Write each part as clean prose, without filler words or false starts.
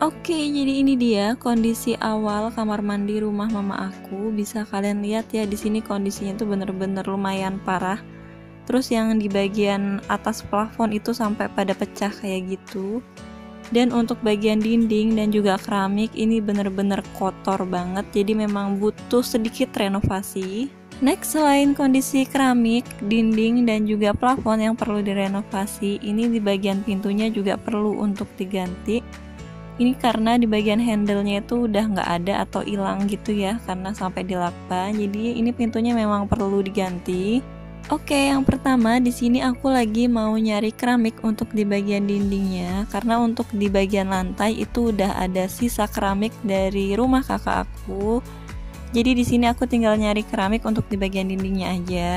Oke, jadi ini dia kondisi awal kamar mandi rumah mama aku. Bisa kalian lihat ya, di sini kondisinya tuh bener-bener lumayan parah. Terus yang di bagian atas plafon itu sampai pada pecah kayak gitu. Dan untuk bagian dinding dan juga keramik ini bener-bener kotor banget, jadi memang butuh sedikit renovasi. Next, selain kondisi keramik, dinding dan juga plafon yang perlu direnovasi, ini di bagian pintunya juga perlu untuk diganti. Ini karena di bagian handle-nya itu udah nggak ada atau hilang gitu ya, karena sampai dilakban. Jadi ini pintunya memang perlu diganti. Oke, yang pertama di sini aku lagi mau nyari keramik untuk di bagian dindingnya, karena untuk di bagian lantai itu udah ada sisa keramik dari rumah kakak aku. Jadi di sini aku tinggal nyari keramik untuk di bagian dindingnya aja.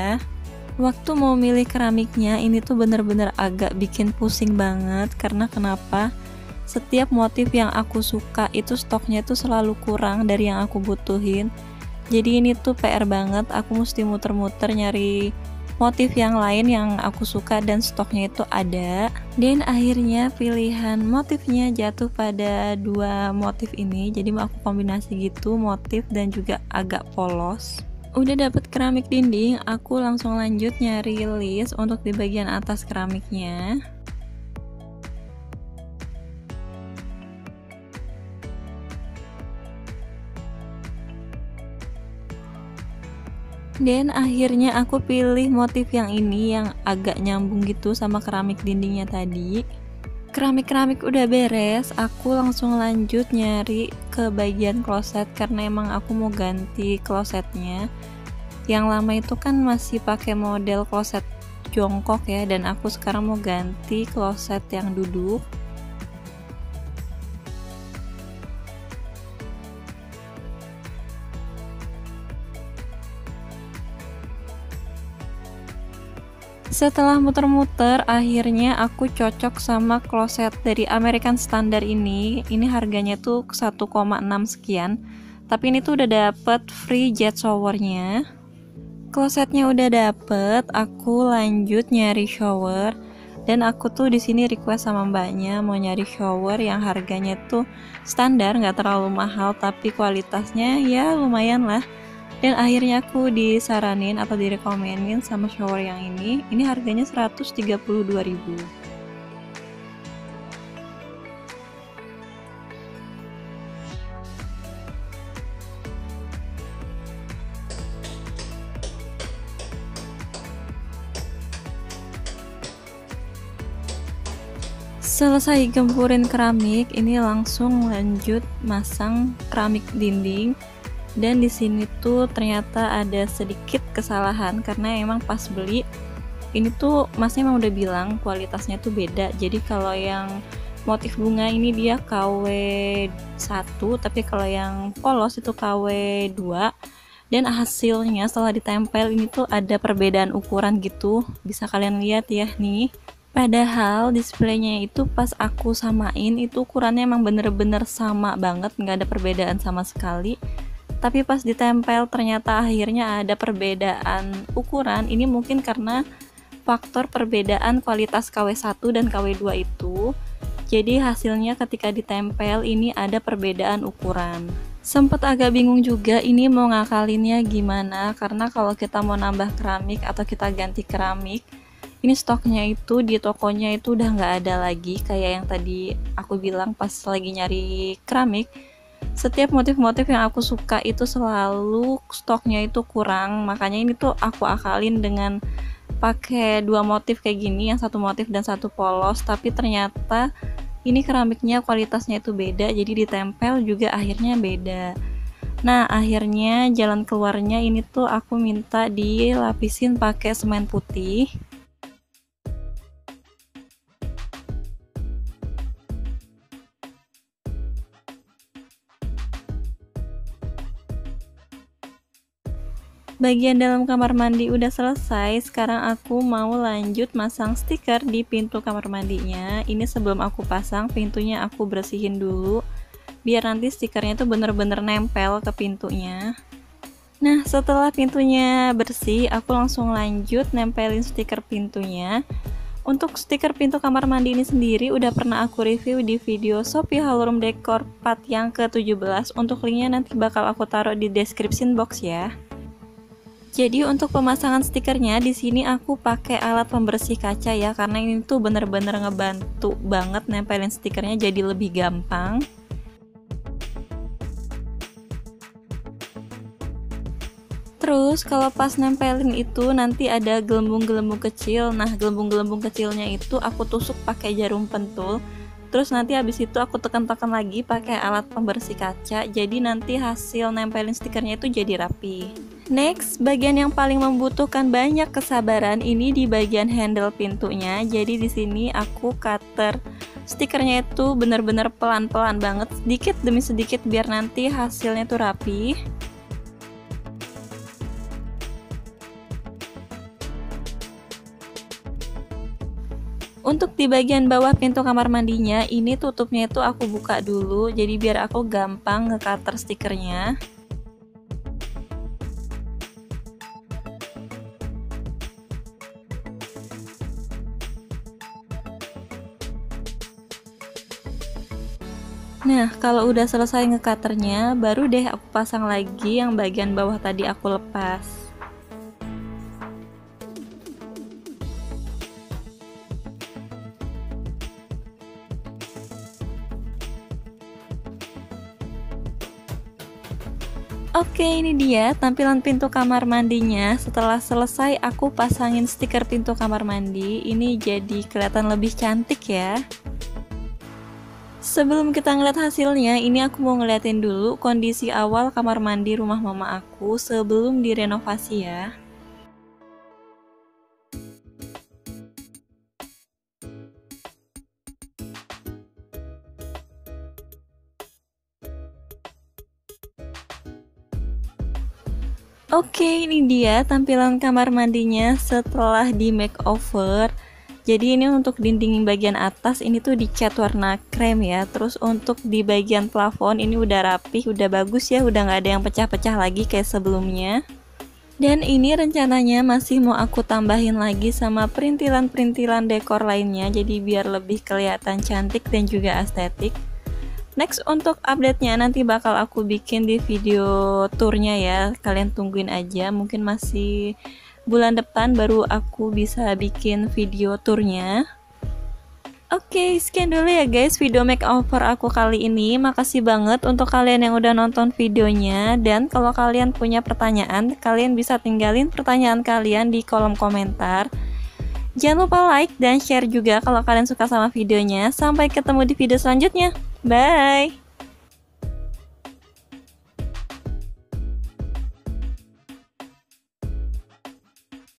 Waktu mau milih keramiknya ini tuh bener-bener agak bikin pusing banget, karena kenapa? Setiap motif yang aku suka itu stoknya tuh selalu kurang dari yang aku butuhin. Jadi ini tuh PR banget, aku mesti muter-muter nyari motif yang lain yang aku suka dan stoknya itu ada. Dan akhirnya pilihan motifnya jatuh pada dua motif ini, jadi aku kombinasi gitu, motif dan juga agak polos. Udah dapet keramik dinding, aku langsung lanjut nyari list untuk di bagian atas keramiknya. Dan akhirnya aku pilih motif yang ini yang agak nyambung gitu sama keramik dindingnya tadi. Keramik-keramik udah beres, aku langsung lanjut nyari ke bagian kloset karena emang aku mau ganti klosetnya. Yang lama itu kan masih pakai model kloset jongkok ya, dan aku sekarang mau ganti kloset yang duduk. Setelah muter-muter, akhirnya aku cocok sama kloset dari American Standard ini. Ini harganya tuh 1,6 sekian. Tapi ini tuh udah dapet free jet showernya. Klosetnya udah dapet, aku lanjut nyari shower. Dan aku tuh di sini request sama mbaknya mau nyari shower yang harganya tuh standar, nggak terlalu mahal, tapi kualitasnya ya lumayan lah. Dan akhirnya aku disaranin atau direkomenin sama shower yang ini harganya 132.000. Selesai gempurin keramik, ini langsung lanjut masang keramik dinding. Dan di sini tuh ternyata ada sedikit kesalahan karena emang pas beli ini tuh masnya emang udah bilang kualitasnya tuh beda. Jadi kalau yang motif bunga ini dia KW 1, tapi kalau yang polos itu KW 2. Dan hasilnya setelah ditempel ini tuh ada perbedaan ukuran gitu, bisa kalian lihat ya nih. Padahal displaynya itu pas aku samain itu ukurannya emang bener-bener sama banget, nggak ada perbedaan sama sekali. Tapi pas ditempel ternyata akhirnya ada perbedaan ukuran. Ini mungkin karena faktor perbedaan kualitas KW1 dan KW2 itu. Jadi hasilnya ketika ditempel ini ada perbedaan ukuran. Sempet agak bingung juga ini mau ngakalinnya gimana, karena kalau kita mau nambah keramik atau kita ganti keramik, ini stoknya itu di tokonya itu udah nggak ada lagi kayak yang tadi aku bilang pas lagi nyari keramik. Setiap motif-motif yang aku suka itu selalu stoknya itu kurang, makanya ini tuh aku akalin dengan pakai dua motif kayak gini, yang satu motif dan satu polos. Tapi ternyata ini keramiknya kualitasnya itu beda, jadi ditempel juga akhirnya beda. Nah akhirnya jalan keluarnya ini tuh aku minta dilapisin pakai semen putih. Bagian dalam kamar mandi udah selesai, sekarang aku mau lanjut masang stiker di pintu kamar mandinya. Ini sebelum aku pasang pintunya aku bersihin dulu, biar nanti stikernya tuh bener-bener nempel ke pintunya. Nah setelah pintunya bersih, aku langsung lanjut nempelin stiker pintunya. Untuk stiker pintu kamar mandi ini sendiri udah pernah aku review di video Shopee Hallroom Decor part yang ke-17. Untuk linknya nanti bakal aku taruh di description box ya. Jadi untuk pemasangan stikernya di sini aku pakai alat pembersih kaca ya, karena ini tuh bener-bener ngebantu banget nempelin stikernya jadi lebih gampang. Terus kalau pas nempelin itu nanti ada gelembung-gelembung kecil. Nah, gelembung-gelembung kecilnya itu aku tusuk pakai jarum pentul. Terus nanti habis itu aku tekan-tekan lagi pakai alat pembersih kaca. Jadi nanti hasil nempelin stikernya itu jadi rapi. Next, bagian yang paling membutuhkan banyak kesabaran ini di bagian handle pintunya. Jadi di sini aku cutter stikernya itu bener-bener pelan-pelan banget, sedikit demi sedikit biar nanti hasilnya tuh rapi. Untuk di bagian bawah pintu kamar mandinya, ini tutupnya itu aku buka dulu, jadi biar aku gampang nge-cutter stikernya. Nah, kalau udah selesai nge-cutternya, baru deh aku pasang lagi yang bagian bawah tadi aku lepas. Oke, ini dia tampilan pintu kamar mandinya. Setelah selesai aku pasangin stiker pintu kamar mandi. Ini jadi kelihatan lebih cantik ya. Sebelum kita ngeliat hasilnya, ini aku mau ngeliatin dulu kondisi awal kamar mandi rumah mama aku sebelum direnovasi ya. Oke, ini dia tampilan kamar mandinya setelah di makeover. Jadi ini untuk dinding bagian atas ini tuh dicat warna krem ya. Terus untuk di bagian plafon ini udah rapih, udah bagus ya, udah nggak ada yang pecah-pecah lagi kayak sebelumnya. Dan ini rencananya masih mau aku tambahin lagi sama perintilan-perintilan dekor lainnya, jadi biar lebih kelihatan cantik dan juga estetik. Next untuk update-nya nanti bakal aku bikin di video tournya ya, kalian tungguin aja, mungkin masih bulan depan baru aku bisa bikin video tournya. Oke, sekian dulu ya guys video makeover aku kali ini. Makasih banget untuk kalian yang udah nonton videonya. Dan kalau kalian punya pertanyaan, kalian bisa tinggalin pertanyaan kalian di kolom komentar. Jangan lupa like dan share juga kalau kalian suka sama videonya. Sampai ketemu di video selanjutnya. Bye!